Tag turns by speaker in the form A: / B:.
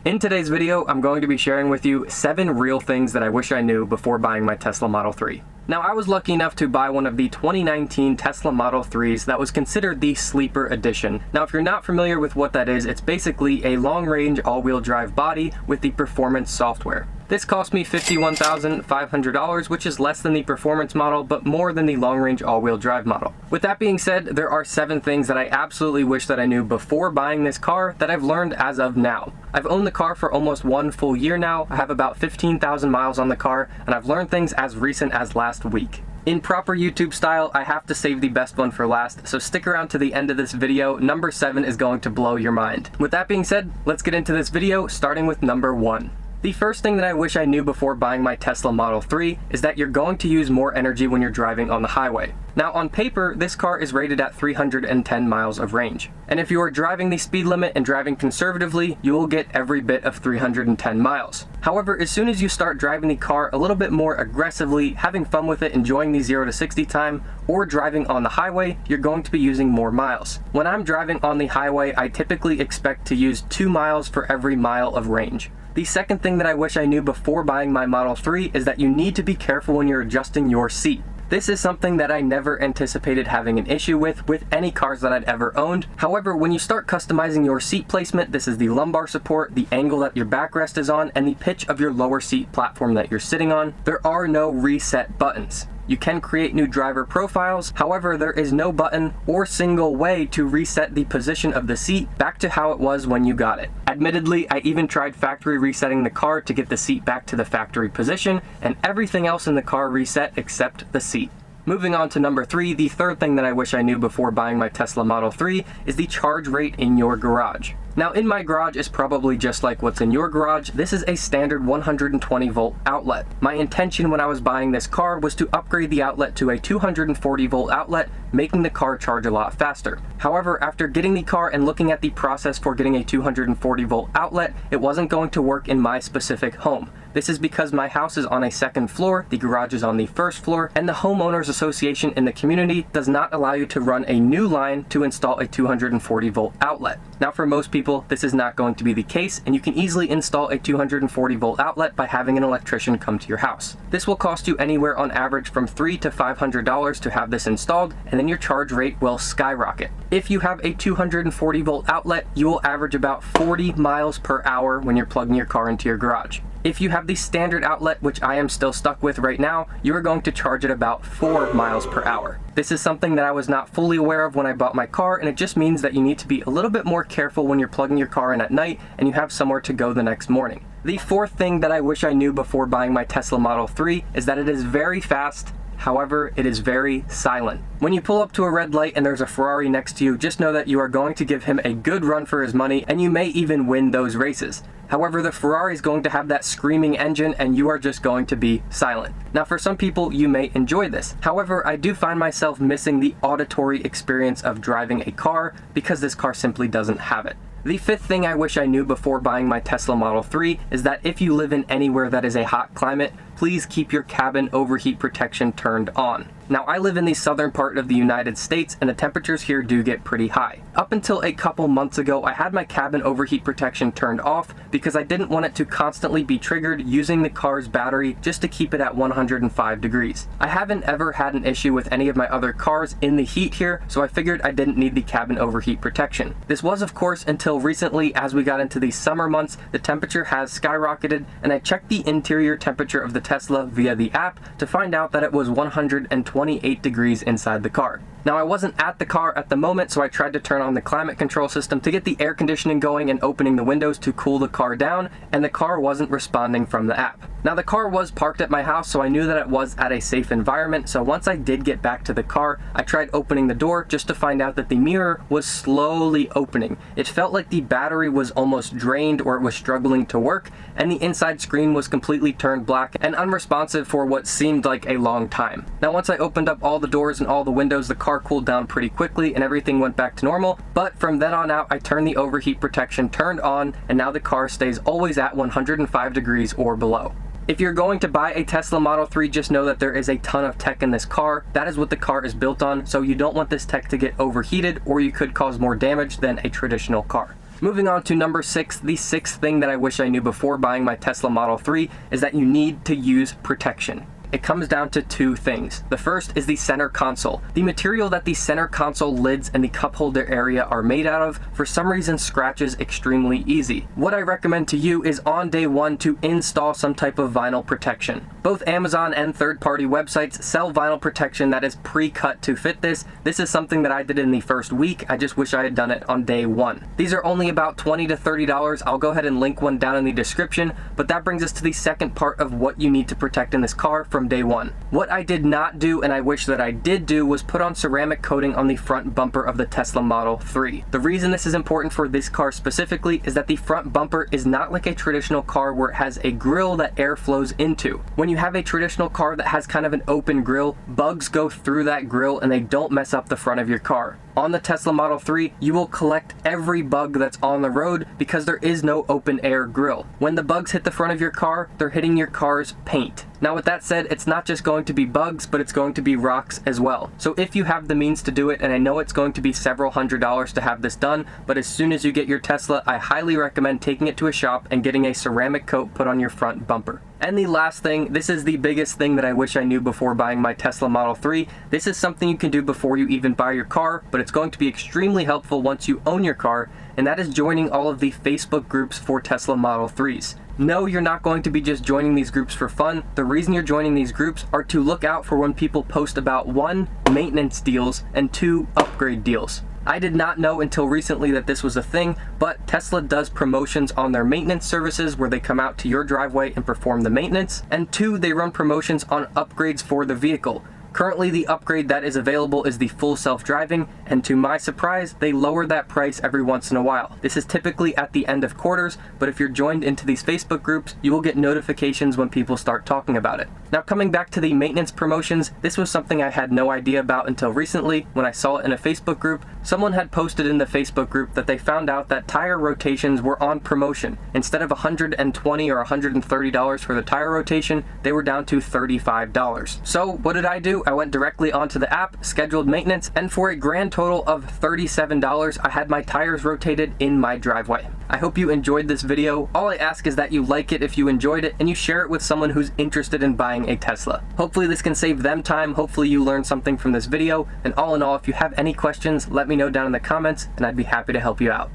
A: In today's video, I'm going to be sharing with you 7 real things that I wish I knew before buying my Tesla Model 3. Now, I was lucky enough to buy one of the 2019 Tesla Model 3s that was considered the sleeper edition. Now, if you're not familiar with what that is, it's basically a long-range all-wheel drive body with the performance software. This cost me $51,500, which is less than the performance model, but more than the long-range all-wheel drive model. With that being said, there are 7 things that I absolutely wish that I knew before buying this car that I've learned as of now. I've owned the car for almost 1 full year now. I have about 15,000 miles on the car, and I've learned things as recent as last week. In proper YouTube style, I have to save the best one for last, so stick around to the end of this video. Number 7 is going to blow your mind. With that being said, let's get into this video, starting with number 1. The first thing that I wish I knew before buying my Tesla Model 3 is that you're going to use more energy when you're driving on the highway. Now, on paper, this car is rated at 310 miles of range. And if you are driving the speed limit and driving conservatively, you will get every bit of 310 miles. However, as soon as you start driving the car a little bit more aggressively, having fun with it, enjoying the 0 to 60 time, or driving on the highway, you're going to be using more miles. When I'm driving on the highway, I typically expect to use 2 miles for every mile of range. The second thing that I wish I knew before buying my Model 3 is that you need to be careful when you're adjusting your seat. This is something that I never anticipated having an issue with any cars that I'd ever owned. However, when you start customizing your seat placement, this is the lumbar support, the angle that your backrest is on, and the pitch of your lower seat platform that you're sitting on, there are no reset buttons. You can create new driver profiles, however, there is no button or single way to reset the position of the seat back to how it was when you got it. Admittedly, I even tried factory resetting the car to get the seat back to the factory position, and everything else in the car reset except the seat. Moving on to number 3, the third thing that I wish I knew before buying my Tesla Model 3 is the charge rate in your garage. Now, in my garage is probably just like what's in your garage. This is a standard 120 volt outlet. My intention when I was buying this car was to upgrade the outlet to a 240 volt outlet, making the car charge a lot faster. However, after getting the car and looking at the process for getting a 240 volt outlet, it wasn't going to work in my specific home. This is because my house is on a 2nd floor, the garage is on the 1st floor, and the homeowners association in the community does not allow you to run a new line to install a 240 volt outlet. Now, for most people, this is not going to be the case, and you can easily install a 240 volt outlet by having an electrician come to your house. This will cost you anywhere on average from $300 to $500 to have this installed, and then your charge rate will skyrocket. If you have a 240 volt outlet, you will average about 40 miles per hour when you're plugging your car into your garage. If you have the standard outlet, which I am still stuck with right now, you are going to charge at about 4 miles per hour. This is something that I was not fully aware of when I bought my car, and it just means that you need to be a little bit more careful when you're plugging your car in at night and you have somewhere to go the next morning. The fourth thing that I wish I knew before buying my Tesla Model 3 is that it is very fast. However, it is very silent. When you pull up to a red light and there's a Ferrari next to you, just know that you are going to give him a good run for his money, and you may even win those races. However, the Ferrari is going to have that screaming engine, and you are just going to be silent. Now, for some people, you may enjoy this. However, I do find myself missing the auditory experience of driving a car because this car simply doesn't have it. The fifth thing I wish I knew before buying my Tesla Model 3 is that if you live in anywhere that is a hot climate, please keep your cabin overheat protection turned on. Now, I live in the southern part of the United States, and the temperatures here do get pretty high. Up until a couple months ago, I had my cabin overheat protection turned off because I didn't want it to constantly be triggered using the car's battery just to keep it at 105 degrees. I haven't ever had an issue with any of my other cars in the heat here, so I figured I didn't need the cabin overheat protection. This was, of course, until recently. As we got into the summer months, the temperature has skyrocketed, and I checked the interior temperature of the Tesla via the app to find out that it was 128 degrees inside the car. Now, I wasn't at the car at the moment, so I tried to turn on the climate control system to get the air conditioning going and opening the windows to cool the car down, and the car wasn't responding from the app. Now, the car was parked at my house, so I knew that it was at a safe environment, so once I did get back to the car, I tried opening the door just to find out that the mirror was slowly opening. It felt like the battery was almost drained or it was struggling to work, and the inside screen was completely turned black and unresponsive for what seemed like a long time. Now, once I opened up all the doors and all the windows, the car cooled down pretty quickly and everything went back to normal, but from then on out, I turned the overheat protection turned on, and now the car stays always at 105 degrees or below. If you're going to buy a Tesla Model 3, just know that there is a ton of tech in this car. That is what the car is built on, so you don't want this tech to get overheated, or you could cause more damage than a traditional car. Moving on to number 6, the sixth thing that I wish I knew before buying my Tesla Model 3 is that you need to use protection. It comes down to two things. The first is the center console. The material that the center console lids and the cup holder area are made out of, for some reason, scratches extremely easy. What I recommend to you is on day one to install some type of vinyl protection. Both Amazon and third-party websites sell vinyl protection that is pre-cut to fit this. This is something that I did in the first week. I just wish I had done it on day one. These are only about $20 to $30. I'll go ahead and link one down in the description, but that brings us to the second part of what you need to protect in this car from day one. What I did not do, and I wish that I did do, was put on ceramic coating on the front bumper of the Tesla Model 3. The reason this is important for this car specifically is that the front bumper is not like a traditional car where it has a grille that air flows into. When you have a traditional car that has kind of an open grille, bugs go through that grille and they don't mess up the front of your car. On the Tesla Model 3, you will collect every bug that's on the road because there is no open air grille. When the bugs hit the front of your car, they're hitting your car's paint. Now with that said, it's not just going to be bugs, but it's going to be rocks as well. So if you have the means to do it, and I know it's going to be several $100s to have this done, but as soon as you get your Tesla, I highly recommend taking it to a shop and getting a ceramic coat put on your front bumper. And the last thing, this is the biggest thing that I wish I knew before buying my Tesla Model 3. This is something you can do before you even buy your car, but it's going to be extremely helpful once you own your car, and that is joining all of the Facebook groups for Tesla Model 3s. No, you're not going to be just joining these groups for fun. The reason you're joining these groups are to look out for when people post about 1, maintenance deals, and 2, upgrade deals. I did not know until recently that this was a thing, but Tesla does promotions on their maintenance services where they come out to your driveway and perform the maintenance. And 2, they run promotions on upgrades for the vehicle. Currently, the upgrade that is available is the full self-driving, and to my surprise, they lower that price every once in a while. This is typically at the end of quarters, but if you're joined into these Facebook groups, you will get notifications when people start talking about it. Now, coming back to the maintenance promotions, this was something I had no idea about until recently when I saw it in a Facebook group. Someone had posted in the Facebook group that they found out that tire rotations were on promotion. Instead of $120 or $130 for the tire rotation, they were down to $35. So what did I do? I went directly onto the app, scheduled maintenance, and for a grand total of $37, I had my tires rotated in my driveway. I hope you enjoyed this video. All I ask is that you like it if you enjoyed it, and you share it with someone who's interested in buying a Tesla. Hopefully this can save them time. Hopefully you learned something from this video, and all in all, if you have any questions, let me know down in the comments, and I'd be happy to help you out.